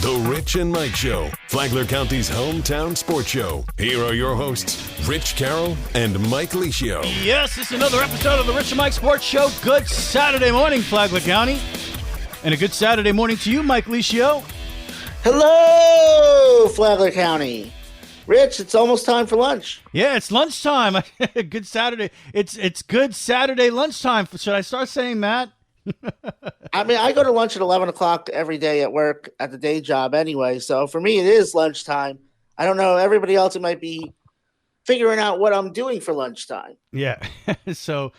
The Rich and Mike Show, Flagler County's hometown sports show. Here are your hosts, Rich Carroll and Mike Licio. Yes, this is another episode of the Rich and Mike Sports Show. Good Saturday morning, Flagler County. And a good Saturday morning to you, Mike Licio. Hello, Flagler County. Rich, it's almost time for lunch. Yeah, it's lunchtime. Good Saturday. It's good Saturday lunchtime. Should I start saying that? I mean, I go to lunch at 11 o'clock every day at work at the day job anyway. So for me, it is lunchtime. I don't know. Everybody else, it might be figuring out what I'm doing for lunchtime. Yeah. So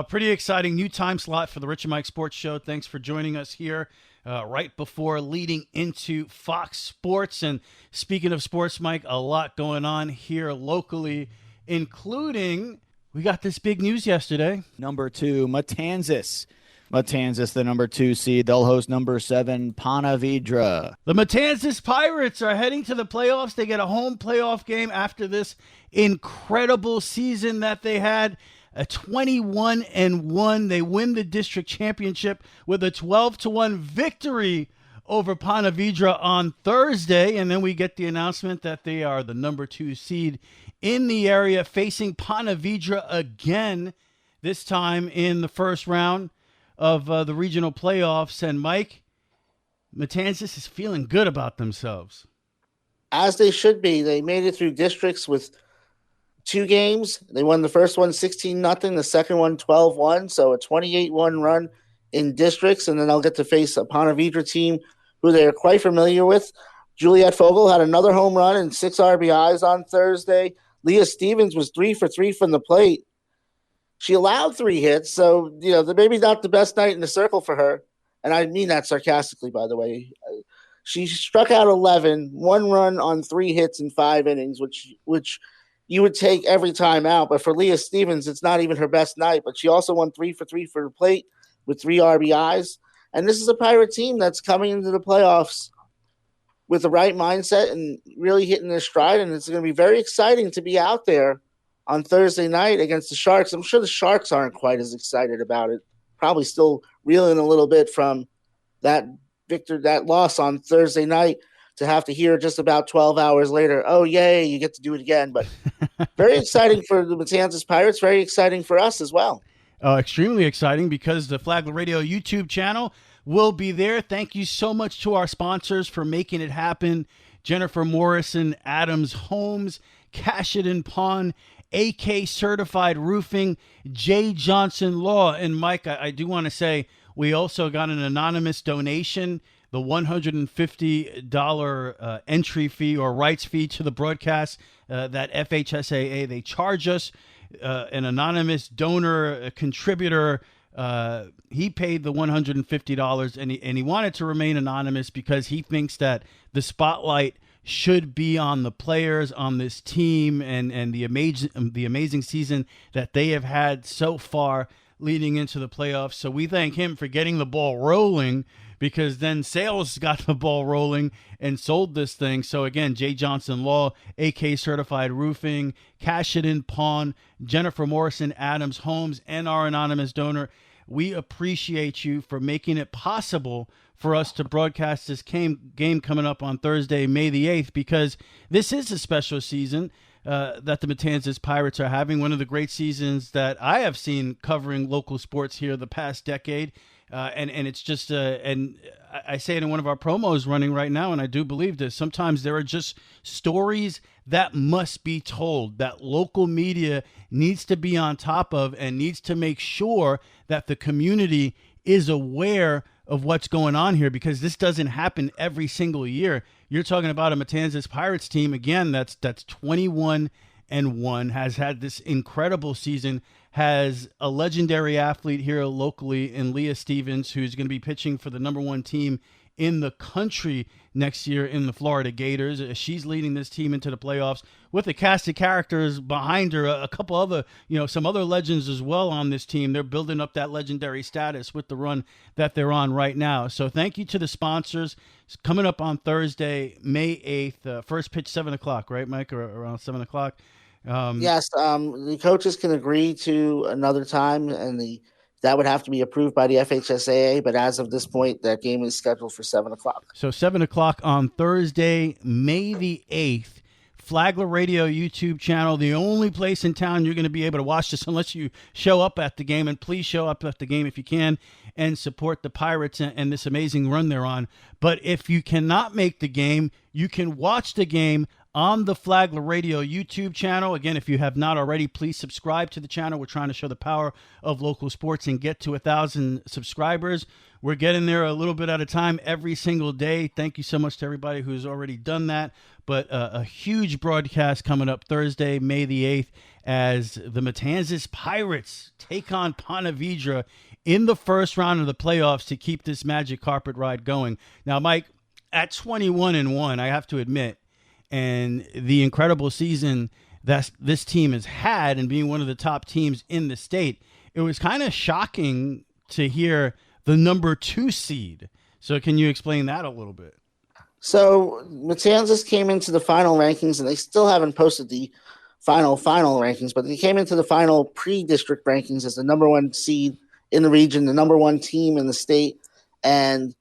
pretty exciting new time slot for the Rich and Mike Sports Show. Thanks for joining us here right before leading into Fox Sports. And speaking of sports, Mike, a lot going on here locally, including we got this big news yesterday. Number 2, Matanzas, the number 2 seed. They'll host number 7, Ponte Vedra. The Matanzas Pirates are heading to the playoffs. They get a home playoff game after this incredible season that they had. A 21-1. They win the district championship with a 12-1 victory over Ponte Vedra on Thursday. And then we get the announcement that they are the number 2 seed in the area, facing Ponte Vedra again, this time in the first round of the regional playoffs. And Mike, Matanzas is feeling good about themselves. As they should be. They made it through districts with 2 games. They won the first one 16-0, the second one 12-1, so a 28-1 run in districts, and then they'll get to face a Ponte Vedra team who they're quite familiar with. Juliet Fogel had another home run and 6 RBIs on Thursday. Leah Stevens was 3 for 3 from the plate. She allowed 3 hits, so, maybe not the best night in the circle for her. And I mean that sarcastically, by the way. She struck out 11, 1 run on 3 hits in 5 innings, which you would take every time out. But for Leah Stevens, it's not even her best night. But she also won 3 for 3 for the plate with 3 RBIs. And this is a Pirate team that's coming into the playoffs with the right mindset and really hitting their stride. And it's going to be very exciting to be out there on Thursday night against the Sharks. I'm sure the Sharks aren't quite as excited about it. Probably still reeling a little bit from that loss on Thursday night, to have to hear just about 12 hours later, oh, yay, you get to do it again. But very exciting for the Matanzas Pirates, very exciting for us as well. Extremely exciting, because the Flagler Radio YouTube channel will be there. Thank you so much to our sponsors for making it happen. Jennifer Morrison, Adams Homes, Cash It in Pawn, AK Certified Roofing, J. Johnson Law. And Mike, I do want to say we also got an anonymous donation, the $150 entry fee or rights fee to the broadcast that FHSAA, they charge us. An anonymous donor, a contributor, he paid the $150, and he wanted to remain anonymous because he thinks that the spotlight should be on the players on this team and the amazing season that they have had so far leading into the playoffs. So we thank him for getting the ball rolling, because then sales got the ball rolling and sold this thing. So again, J. Johnson Law, AK Certified Roofing, Cash It in Pawn, Jennifer Morrison, Adams Homes, and our anonymous donor, we appreciate you for making it possible for us to broadcast this game coming up on Thursday, May the 8th, because this is a special season that the Matanzas Pirates are having, one of the great seasons that I have seen covering local sports here the past decade. And it's just, and I say it in one of our promos running right now, and I do believe this, sometimes there are just stories that must be told, that local media needs to be on top of and needs to make sure that the community is aware of what's going on here, because this doesn't happen every single year. You're talking about a Matanzas Pirates team, again, that's 21-1, has had this incredible season, has a legendary athlete here locally in Leah Stevens, who's going to be pitching for the number 1 team in the country next year in the Florida Gators. She's leading this team into the playoffs with a cast of characters behind her, a couple other, some other legends as well on this team. They're building up that legendary status with the run that they're on right now. So thank you to the sponsors. It's coming up on Thursday, May 8th, first pitch 7 o'clock, right, Mike, or around 7 o'clock? Yes, the coaches can agree to another time, and the That would have to be approved by the FHSAA, but as of this point, that game is scheduled for 7 o'clock. So 7 o'clock on Thursday, May the 8th. Flagler Radio YouTube channel, the only place in town you're going to be able to watch this unless you show up at the game. And please show up at the game if you can and support the Pirates and this amazing run they're on. But if you cannot make the game, you can watch the game on the Flagler Radio YouTube channel. Again, if you have not already, please subscribe to the channel. We're trying to show the power of local sports and get to 1,000 subscribers. We're getting there a little bit at a time every single day. Thank you so much to everybody who's already done that. But a huge broadcast coming up Thursday, May the 8th, as the Matanzas Pirates take on Ponte Vedra in the first round of the playoffs to keep this magic carpet ride going. Now, Mike, at 21-1, I have to admit, and the incredible season that this team has had and being one of the top teams in the state, it was kind of shocking to hear the number 2 seed. So can you explain that a little bit? So Matanzas came into the final rankings, and they still haven't posted the final rankings, but they came into the final pre-district rankings as the number 1 seed in the region, the number 1 team in the state, and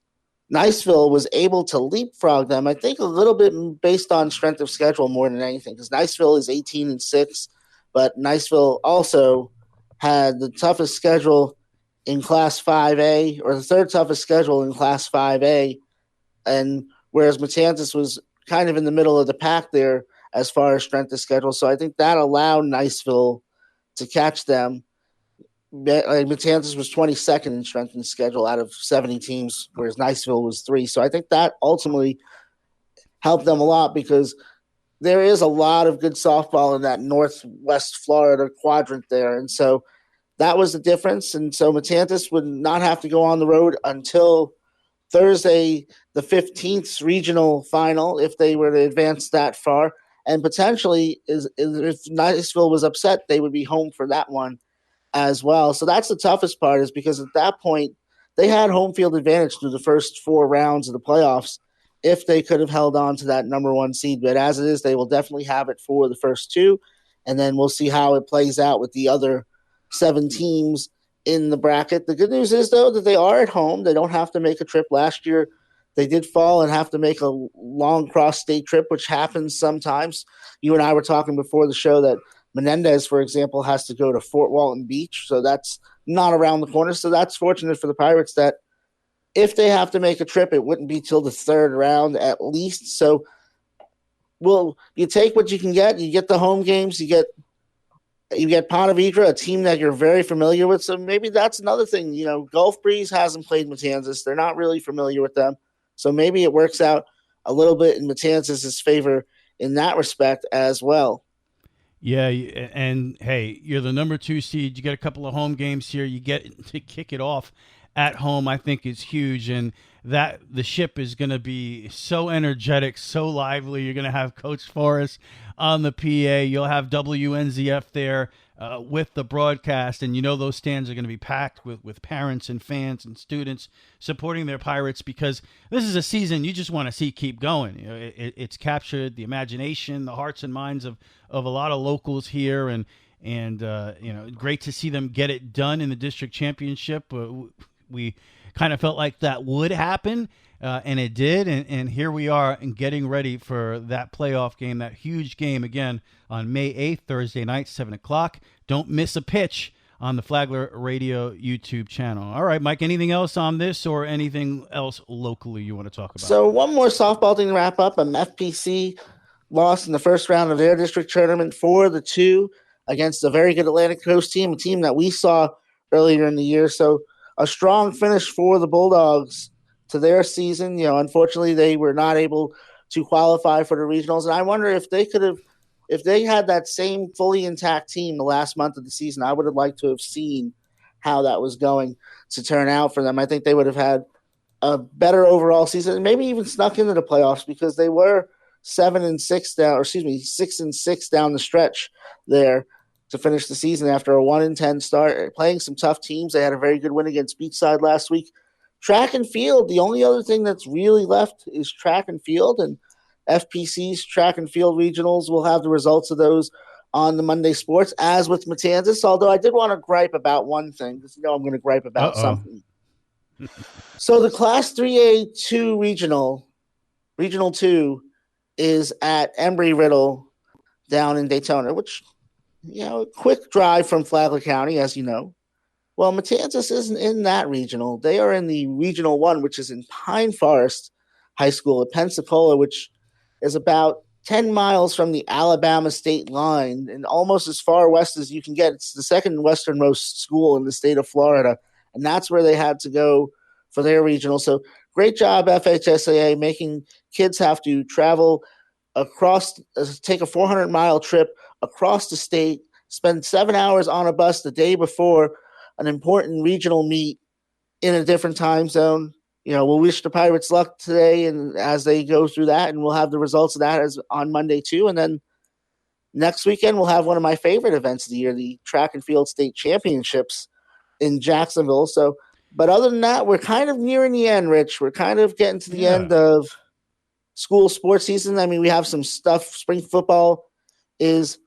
Niceville was able to leapfrog them, I think a little bit based on strength of schedule more than anything, because Niceville is 18-6, but Niceville also had the toughest schedule in Class 5A, or the third toughest schedule in Class 5A, and whereas Matanzas was kind of in the middle of the pack there as far as strength of schedule. So I think that allowed Niceville to catch them. Matanzas was 22nd in strength of schedule out of 70 teams, whereas Niceville was 3. So I think that ultimately helped them a lot because there is a lot of good softball in that Northwest Florida quadrant there. And so that was the difference. And so Matanzas would not have to go on the road until Thursday, the 15th regional final, if they were to advance that far. And potentially, if Niceville was upset, they would be home for that one as well. So that's the toughest part, is because at that point, they had home field advantage through the first 4 rounds of the playoffs if they could have held on to that number 1 seed. But as it is, they will definitely have it for the first 2. And then we'll see how it plays out with the other 7 teams in the bracket. The good news is, though, that they are at home. They don't have to make a trip. Last year, they did fall and have to make a long cross-state trip, which happens sometimes. You and I were talking before the show that Menendez, for example, has to go to Fort Walton Beach, so that's not around the corner. So that's fortunate for the Pirates that if they have to make a trip, it wouldn't be till the 3rd round at least. So you take what you can get. You get the home games. You get Ponte Vedra, a team that you're very familiar with. So maybe that's another thing. You know, Gulf Breeze hasn't played Matanzas. They're not really familiar with them. So maybe it works out a little bit in Matanzas' favor in that respect as well. Yeah, and hey, you're the number 2 seed. You get a couple of home games here. You get to kick it off at home, I think is huge. And that the ship is going to be so energetic, so lively. You're going to have Coach Forrest on the PA. You'll have WNZF there with the broadcast. And you know those stands are going to be packed with parents and fans and students supporting their Pirates, because this is a season you just want to see keep going. You know, it's captured the imagination, the hearts and minds of a lot of locals here. And you know, great to see them get it done in the district championship. We kind of felt like that would happen, and it did. And here we are and getting ready for that playoff game, that huge game again on May 8th, Thursday night, 7 o'clock. Don't miss a pitch on the Flagler Radio YouTube channel. All right, Mike, anything else on this or anything else locally you want to talk about? So one more softball thing to wrap up. FPC lost in the first round of their district tournament 4-2 against a very good Atlantic Coast team, a team that we saw earlier in the year. So a strong finish for the Bulldogs to their season. You know, unfortunately, they were not able to qualify for the regionals. And I wonder if they had that same fully intact team the last month of the season, I would have liked to have seen how that was going to turn out for them. I think they would have had a better overall season and maybe even snuck into the playoffs, because they were 6-6 down the stretch there to finish the season after a 1-10 start, playing some tough teams. They had a very good win against Beachside last week. Track and field, the only other thing that's really left is track and field, and FPC's track and field regionals will have the results of those on the Monday Sports, as with Matanzas, although I did want to gripe about one thing, because I'm going to gripe about something. So the Class 3A2 Regional 2, is at Embry-Riddle down in Daytona, which, a quick drive from Flagler County, as you know. Well, Matanzas isn't in that regional. They are in the Regional 1, which is in Pine Forest High School at Pensacola, which is about 10 miles from the Alabama state line and almost as far west as you can get. It's the second westernmost school in the state of Florida, and that's where they had to go for their regional. So great job, FHSAA, making kids have to travel across, take a 400-mile trip across the state, spend 7 hours on a bus the day before an important regional meet in a different time zone. We'll wish the Pirates luck today and as they go through that, and we'll have the results of that as on Monday too. And then next weekend we'll have one of my favorite events of the year, the Track and Field State Championships in Jacksonville. So, but other than that, we're kind of nearing the end, Rich. We're kind of getting to the end of school sports season. I mean, we have some stuff. Spring football is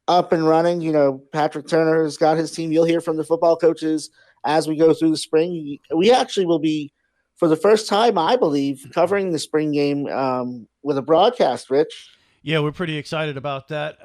up and running. Patrick Turner has got his team. You'll hear from the football coaches as we go through the spring. We actually will be, for the first time, I believe, covering the spring game with a broadcast, Rich. Yeah, we're pretty excited about that.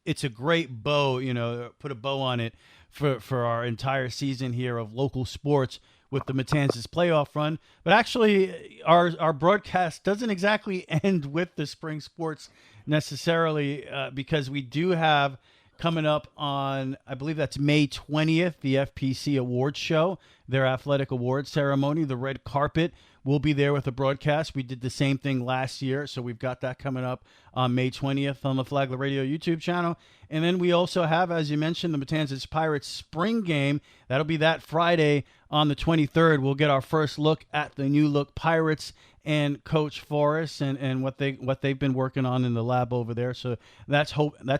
It's a great bow, put a bow on it for our entire season here of local sports with the Matanzas playoff run. But actually, our broadcast doesn't exactly end with the spring sports necessarily because we do have coming up on, I believe that's May 20th, the FPC Awards Show, their athletic awards ceremony. The red carpet will be there with the broadcast. We did the same thing last year, so we've got that coming up on May 20th on the Flagler Radio YouTube channel. And then we also have, as you mentioned, the Matanzas Pirates spring game. That'll be that Friday on the 23rd. We'll get our first look at the new look Pirates and Coach Forrest and what they've been working on in the lab over there. So that's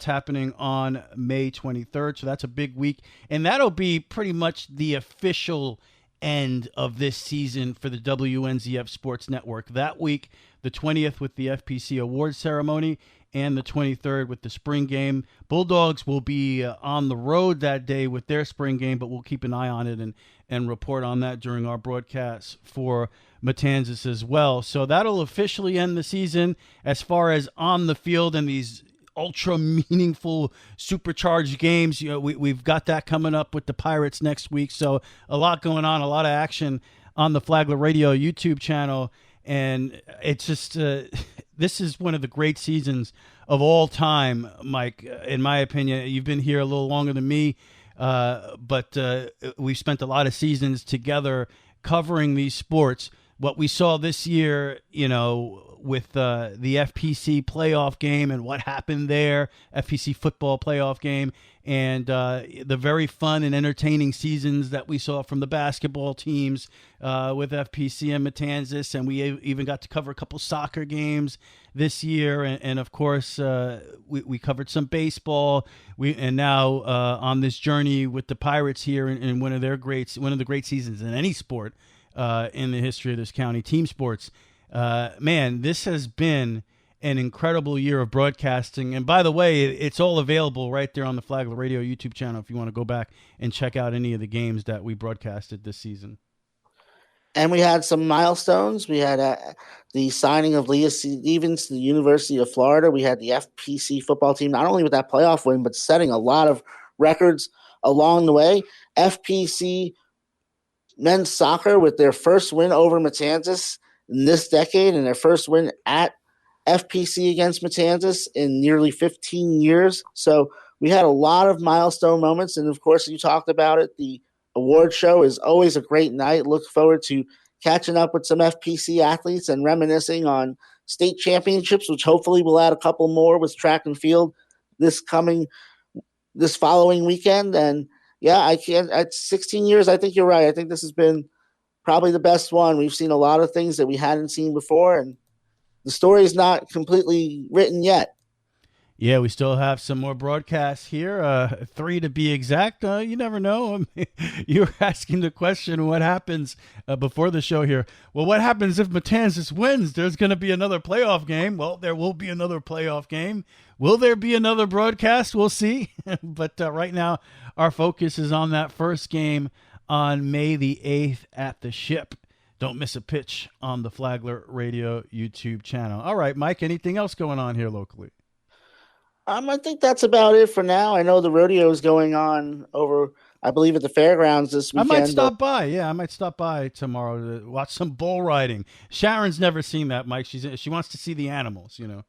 happening on May 23rd. So that's a big week, and that'll be pretty much the official end of this season for the WNZF Sports Network. That week, the 20th with the FPC Awards ceremony, and the 23rd with the spring game. Bulldogs will be on the road that day with their spring game, but we'll keep an eye on it and report on that during our broadcast for Matanzas as well. So that'll officially end the season as far as on the field and these ultra meaningful supercharged games. We've got that coming up with the Pirates next week. So a lot going on, a lot of action on the Flagler Radio YouTube channel. And it's just, this is one of the great seasons of all time, Mike, in my opinion. You've been here a little longer than me, but we've spent a lot of seasons together covering these sports. What we saw this year, with the FPC playoff game and what happened there, FPC football playoff game, and the very fun and entertaining seasons that we saw from the basketball teams with FPC and Matanzas, and we even got to cover a couple soccer games this year, and of course we covered some baseball. And now on this journey with the Pirates here in one of the great seasons in any sport in the history of this county, team sports. Man, this has been an incredible year of broadcasting. And by the way, it's all available right there on the Flagler Radio YouTube channel if you want to go back and check out any of the games that we broadcasted this season. And we had some milestones. We had the signing of Leah Stevens to the University of Florida. We had the FPC football team, not only with that playoff win, but setting a lot of records along the way. FPC men's soccer with their first win over Matanzas in this decade, and their first win at FPC against Matanzas in nearly 15 years. So we had a lot of milestone moments. And of course, you talked about it. The award show is always a great night. Look forward to catching up with some FPC athletes and reminiscing on state championships, which hopefully we'll add a couple more with track and field this following weekend. And yeah, at 16 years, I think you're right. I think this has been probably the best one. We've seen a lot of things that we hadn't seen before, and the story is not completely written yet. Yeah, we still have some more broadcasts here, 3 to be exact. You never know. You were asking the question, what happens before the show here? Well, what happens if Matanzas wins? There's going to be another playoff game. Well, there will be another playoff game. Will there be another broadcast? We'll see. But right now, our focus is on that first game on May the 8th at the Ship. Don't miss a pitch on the Flagler Radio YouTube channel. All right, Mike, anything else going on here locally? I think that's about it for now. I know the rodeo is going on over, I believe, at the fairgrounds this weekend. I might stop by. Yeah, I might stop by tomorrow to watch some bull riding. Sharon's never seen that, Mike. She wants to see the animals, you know.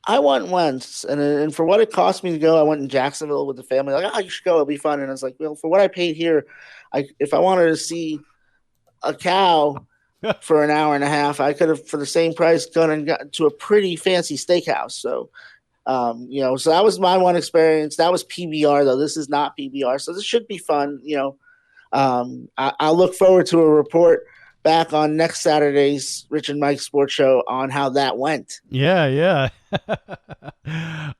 I went once, and for what it cost me to go, I went in Jacksonville with the family. Like, oh, you should go; it'll be fun. And I was like, well, for what I paid here, if I wanted to see a cow for an hour and a half, I could have, for the same price, gone and got to a pretty fancy steakhouse. So. So that was my one experience. That was PBR though. This is not PBR. So this should be fun. I'll look forward to a report back on next Saturday's Rich and Mike Sports Show on how that went. Yeah.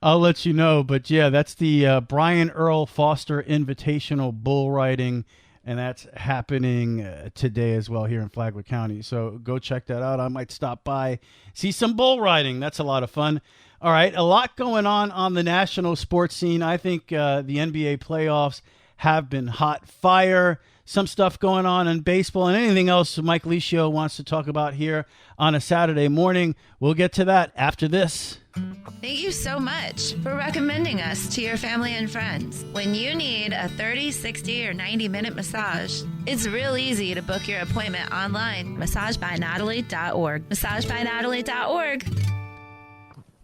I'll let you know. But yeah, that's the Brian Earl Foster Invitational Bull Riding. And that's happening today as well here in Flagler County. So go check that out. I might stop by, see some bull riding. That's a lot of fun. All right, a lot going on the national sports scene. I think the NBA playoffs have been hot fire. Some stuff going on in baseball and anything else Mike Licio wants to talk about here on a Saturday morning. We'll get to that after this. Thank you so much for recommending us to your family and friends. When you need a 30, 60, or 90-minute massage, it's real easy to book your appointment online. MassageByNatalie.org. MassageByNatalie.org.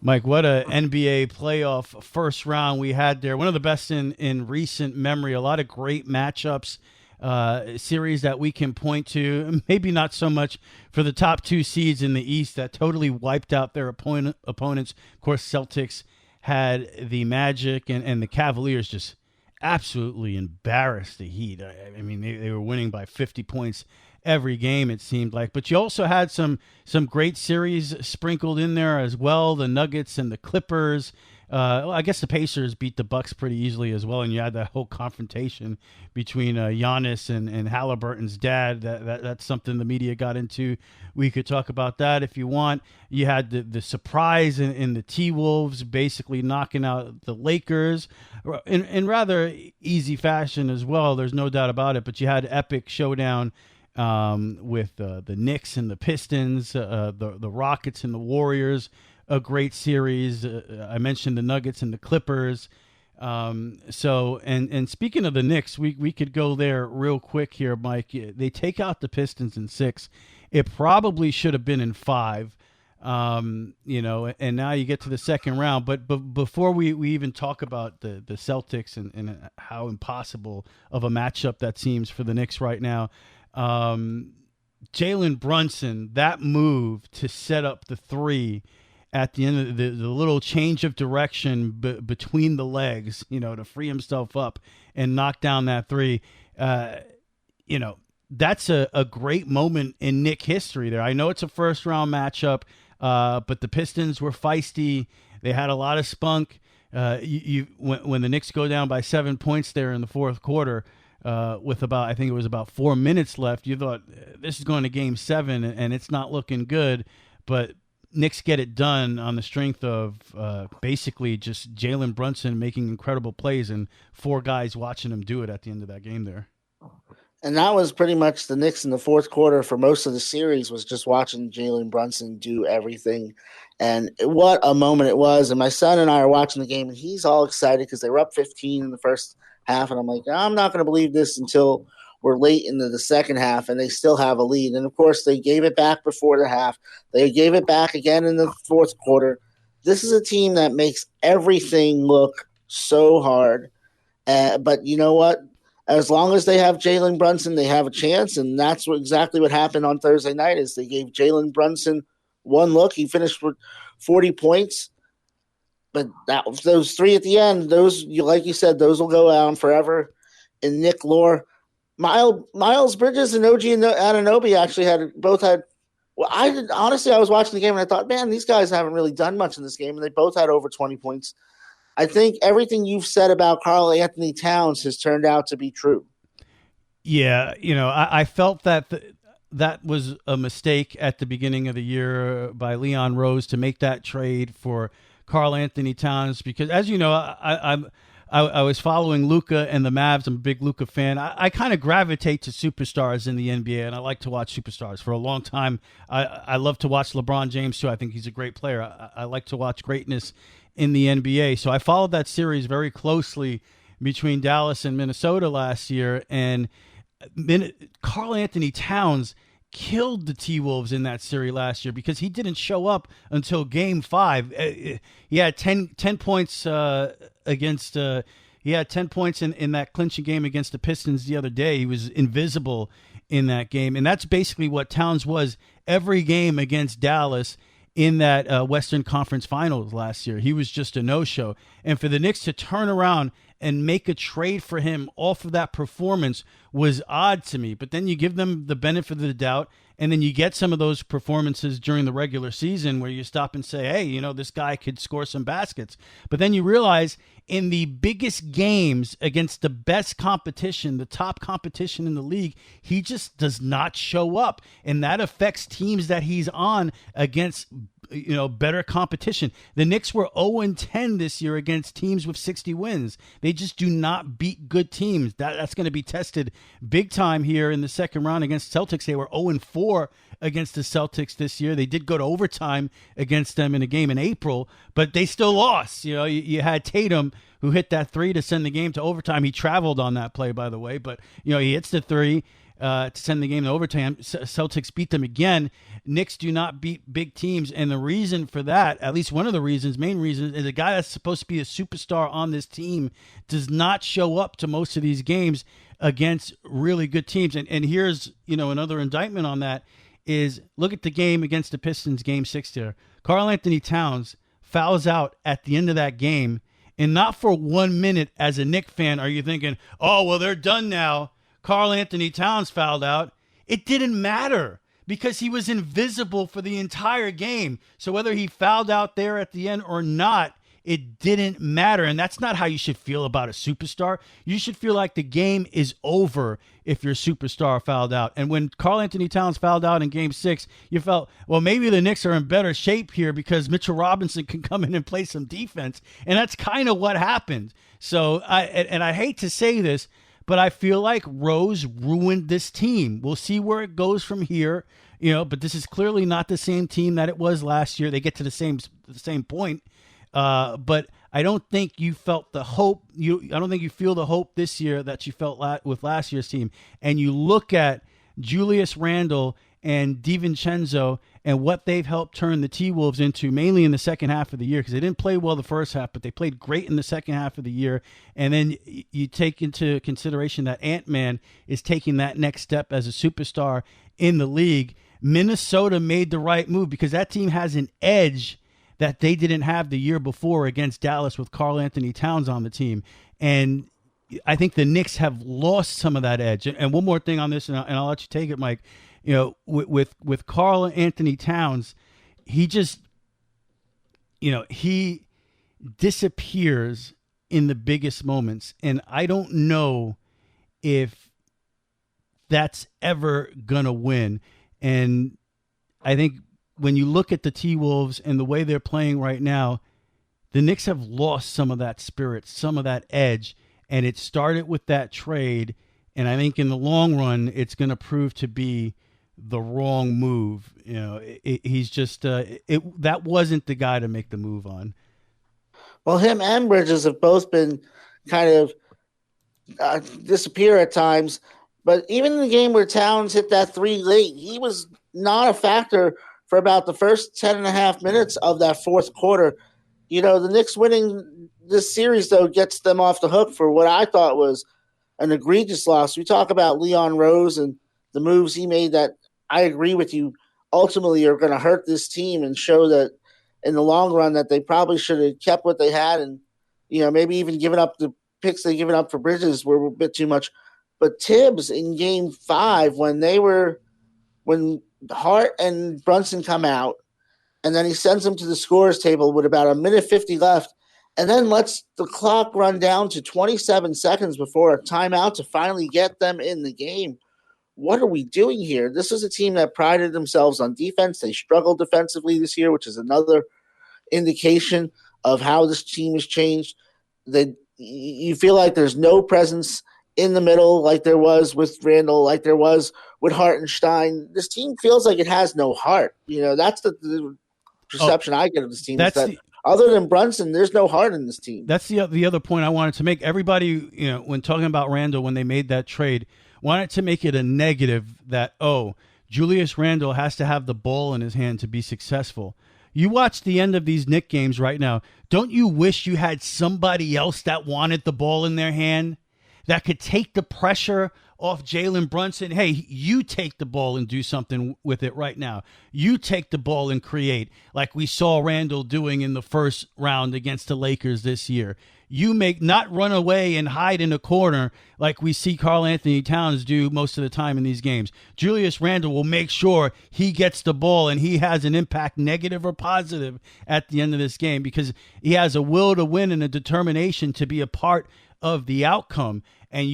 Mike, what a NBA playoff first round we had there. One of the best in recent memory. A lot of great matchups, series that we can point to. Maybe not so much for the top 2 seeds in the East that totally wiped out their opponents. Of course, Celtics had the Magic, and the Cavaliers just absolutely embarrassed the Heat. I mean, they were winning by 50 points every game, it seemed like. But you also had some great series sprinkled in there as well. The Nuggets and the Clippers. I guess the Pacers beat the Bucks pretty easily as well, and you had that whole confrontation between Giannis and Halliburton's dad. That's something the media got into. We could talk about that if you want. You had the surprise in the T-Wolves basically knocking out the Lakers in rather easy fashion as well. There's no doubt about it. But you had epic showdown with the Knicks and the Pistons, the Rockets and the Warriors, a great series. I mentioned the Nuggets and the Clippers. So speaking of the Knicks, we could go there real quick here, Mike. They take out the Pistons in 6. It probably should have been in 5. And now you get to the second round. But before we even talk about the Celtics and how impossible of a matchup that seems for the Knicks right now, Jalen Brunson, that move to set up the 3 at the end of the little change of direction between the legs, to free himself up and knock down that 3, that's a great moment in Knick history there. I know it's a first round matchup, but the Pistons were feisty. They had a lot of spunk. When the Knicks go down by 7 points there in the fourth quarter, with I think it was about 4 minutes left, you thought this is going to game 7 and it's not looking good, but Knicks get it done on the strength of basically just Jalen Brunson making incredible plays and 4 guys watching him do it at the end of that game there. And that was pretty much the Knicks in the fourth quarter for most of the series, was just watching Jalen Brunson do everything. And what a moment it was. And my son and I are watching the game, and he's all excited because they were up 15 in the first half. And I'm like, I'm not going to believe this until we're late into the second half, and they still have a lead. And, of course, they gave it back before the half. They gave it back again in the fourth quarter. This is a team that makes everything look so hard. But you know what? As long as they have Jalen Brunson, they have a chance, and that's exactly what happened on Thursday night. Is they gave Jalen Brunson one look. He finished with 40 points, but those 3 at the end, like you said, those will go on forever in Knick lore. Miles Bridges and OG Anunoby actually both had. Well, I was watching the game and I thought, man, these guys haven't really done much in this game, and they both had over 20 points. I think everything you've said about Karl Anthony Towns has turned out to be true. Yeah, I felt that that was a mistake at the beginning of the year by Leon Rose to make that trade for Karl Anthony Towns, because, as you know, I was following Luka and the Mavs. I'm a big Luka fan. I kind of gravitate to superstars in the NBA, and I like to watch superstars. For a long time, I love to watch LeBron James, too. I think he's a great player. I like to watch greatness in the NBA. So I followed that series very closely between Dallas and Minnesota last year, and Karl Anthony Towns killed the T-Wolves in that series last year because he didn't show up until Game 5. He had 10 points against. He had 10 points in that clinching game against the Pistons the other day. He was invisible in that game, and that's basically what Towns was every game against Dallas in that Western Conference Finals last year. He was just a no-show, and for the Knicks to turn around and make a trade for him off of that performance was odd to me. But then you give them the benefit of the doubt, and then you get some of those performances during the regular season where you stop and say, hey, this guy could score some baskets. But then you realize in the biggest games against the best competition, the top competition in the league, he just does not show up. And that affects teams that he's on against better competition. The Knicks were 0-10 this year against teams with 60 wins. They just do not beat good teams. That's going to be tested big time here in the second round against Celtics. They were 0-4 against the Celtics this year. They did go to overtime against them in a game in April, but they still lost. You had Tatum, who hit that three to send the game to overtime. He traveled on that play, by the way, but he hits the three to send the game to overtime. Celtics beat them again. Knicks do not beat big teams, and the reason for that, at least one of the reasons, main reason, is a guy that's supposed to be a superstar on this team does not show up to most of these games against really good teams. And here's another indictment on that is look at the game against the Pistons, Game 6 there. Karl Anthony Towns fouls out at the end of that game, and not for 1 minute as a Knick fan are you thinking, oh, well, they're done now. Karl Anthony Towns fouled out. It didn't matter because he was invisible for the entire game. So whether he fouled out there at the end or not, it didn't matter. And that's not how you should feel about a superstar. You should feel like the game is over if your superstar fouled out. And when Karl Anthony Towns fouled out in Game 6, you felt, well, maybe the Knicks are in better shape here because Mitchell Robinson can come in and play some defense. And that's kind of what happened. So I hate to say this, but I feel like Rose ruined this team. We'll see where it goes from here, but this is clearly not the same team that it was last year. They get to the same point. But I don't think you felt the hope. I don't think you feel the hope this year that you felt with last year's team. And you look at Julius Randle and DiVincenzo and what they've helped turn the T-Wolves into, mainly in the second half of the year, because they didn't play well the first half, but they played great in the second half of the year. And then you take into consideration that Ant-Man is taking that next step as a superstar in the league. Minnesota made the right move because that team has an edge that they didn't have the year before against Dallas with Karl Anthony Towns on the team. And I think the Knicks have lost some of that edge. And one more thing on this, and I'll let you take it, Mike. With Karl Anthony Towns, he just, he disappears in the biggest moments. And I don't know if that's ever going to win. And I think when you look at the T-Wolves and the way they're playing right now, the Knicks have lost some of that spirit, some of that edge. And it started with that trade. And I think in the long run, it's going to prove to be the wrong move. He's just that wasn't the guy to make the move on. Well, him and Bridges have both been kind of disappear at times. But even in the game where Towns hit that three late, he was not a factor for about the first 10.5 minutes of that fourth quarter. The Knicks winning this series, though, gets them off the hook for what I thought was an egregious loss. We talk about Leon Rose and the moves he made that I agree with you ultimately are going to hurt this team and show that in the long run that they probably should have kept what they had and, maybe even given up the picks they given up for Bridges were a bit too much. But Tibbs in Game 5, when Hart and Brunson come out, and then he sends them to the scorer's table with about 1:50 left, and then lets the clock run down to 27 seconds before a timeout to finally get them in the game. What are we doing here? This is a team that prided themselves on defense. They struggled defensively this year, which is another indication of how this team has changed. You feel like there's no presence in the middle like there was with Randall, like there was with Hartenstein. This team feels like it has no heart. That's the perception I get of this team. Other than Brunson, there's no heart in this team. That's the other point I wanted to make. Everybody, when talking about Randall, when they made that trade, wanted to make it a negative that, Julius Randall has to have the ball in his hand to be successful. You watch the end of these Knick games right now. Don't you wish you had somebody else that wanted the ball in their hand, that could take the pressure off Jalen Brunson? Hey, you take the ball and do something with it right now. You take the ball and create, like we saw Randall doing in the first round against the Lakers this year. You not run away and hide in a corner like we see Karl Anthony Towns do most of the time in these games. Julius Randle will make sure he gets the ball and he has an impact, negative or positive, at the end of this game, because he has a will to win and a determination to be a part of the outcome. And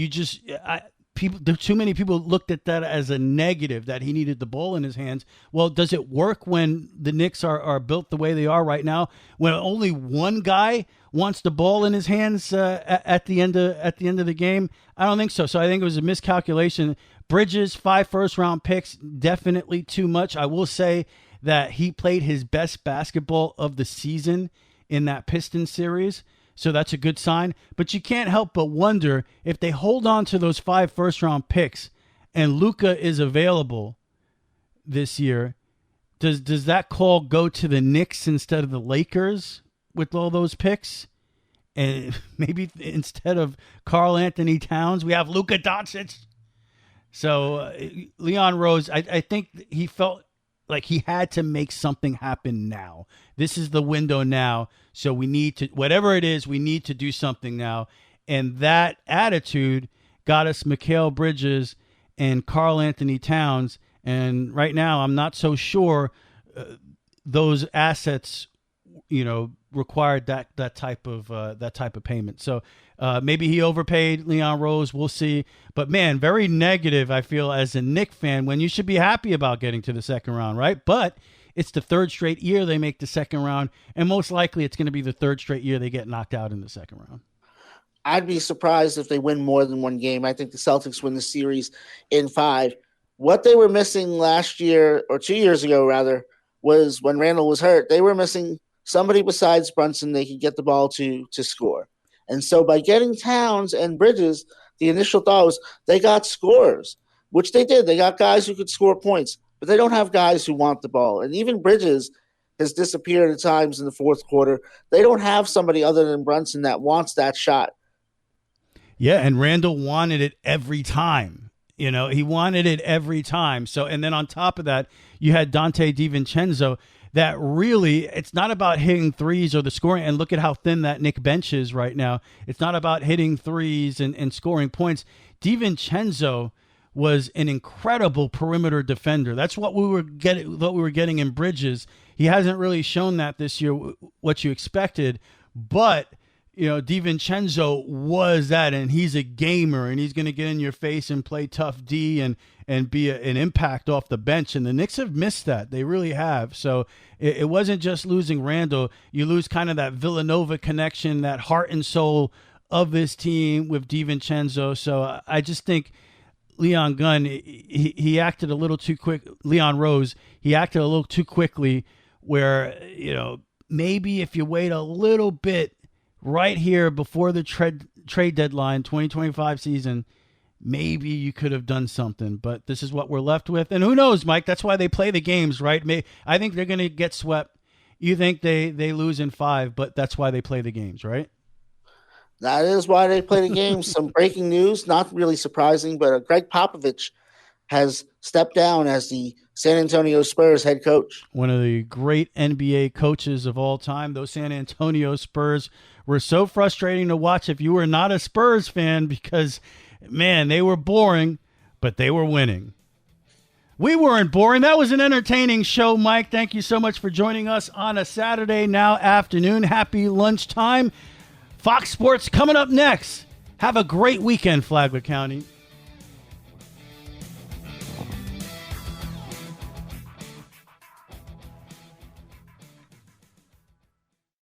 too many people looked at that as a negative, that he needed the ball in his hands. Well, does it work when the Knicks are built the way they are right now, when only one guy wants the ball in his hands at the end of the game? I don't think so. So I think it was a miscalculation. Bridges, 5 first-round picks, definitely too much. I will say that he played his best basketball of the season in that Pistons series. So that's a good sign. But you can't help but wonder, if they hold on to those 5 first-round picks and Luka is available this year, does that call go to the Knicks instead of the Lakers with all those picks? And maybe instead of Karl Anthony Towns, we have Luka Doncic. So Leon Rose, I think he felt like he had to make something happen now. This is the window now. So we need to, whatever it is, we need to do something now. And that attitude got us Mikal Bridges and Karl Anthony Towns. And right now, I'm not so sure those assets, required that type of payment. So maybe he overpaid Leon Rose. We'll see. But man, very negative, I feel, as a Knick fan, when you should be happy about getting to the second round, right? But it's the 3rd straight year they make the second round, and most likely it's going to be the 3rd straight year they get knocked out in the second round. I'd be surprised if they win more than one game. I think the Celtics win the series in 5. What they were missing last year, or 2 years ago rather, was when Randall was hurt. They were missing somebody besides Brunson they could get the ball to score. And so by getting Towns and Bridges, the initial thought was they got scorers, which they did. They got guys who could score points, but they don't have guys who want the ball. And even Bridges has disappeared at times in the fourth quarter. They don't have somebody other than Brunson that wants that shot. Yeah, and Randall wanted it every time. He wanted it every time. So, and then on top of that, you had Dante DiVincenzo. That really, it's not about hitting threes or the scoring. And look at how thin that Knick bench is right now. It's not about hitting threes and scoring points. DiVincenzo was an incredible perimeter defender. That's what we were getting in Bridges. He hasn't really shown that this year, what you expected. But DiVincenzo was that, and he's a gamer, and he's going to get in your face and play tough D and be an impact off the bench. And the Knicks have missed that. They really have. So it wasn't just losing Randall. You lose kind of that Villanova connection, that heart and soul of this team with DiVincenzo. So I just think Leon Gunn, he acted a little too quick. Leon Rose, he acted a little too quickly, where, maybe if you wait a little bit right here before the trade deadline, 2025 season, maybe you could have done something. But this is what we're left with. And who knows, Mike? That's why they play the games, right? I think they're going to get swept. You think they lose in 5, but that's why they play the games, right? That is why they play the games. Some breaking news, not really surprising, but Greg Popovich has stepped down as the San Antonio Spurs head coach. One of the great NBA coaches of all time. Those San Antonio Spurs were so frustrating to watch if you were not a Spurs fan, because, man, they were boring, but they were winning. We weren't boring. That was an entertaining show, Mike. Thank you so much for joining us on a Saturday now afternoon. Happy lunchtime. Fox Sports coming up next. Have a great weekend, Flagler County.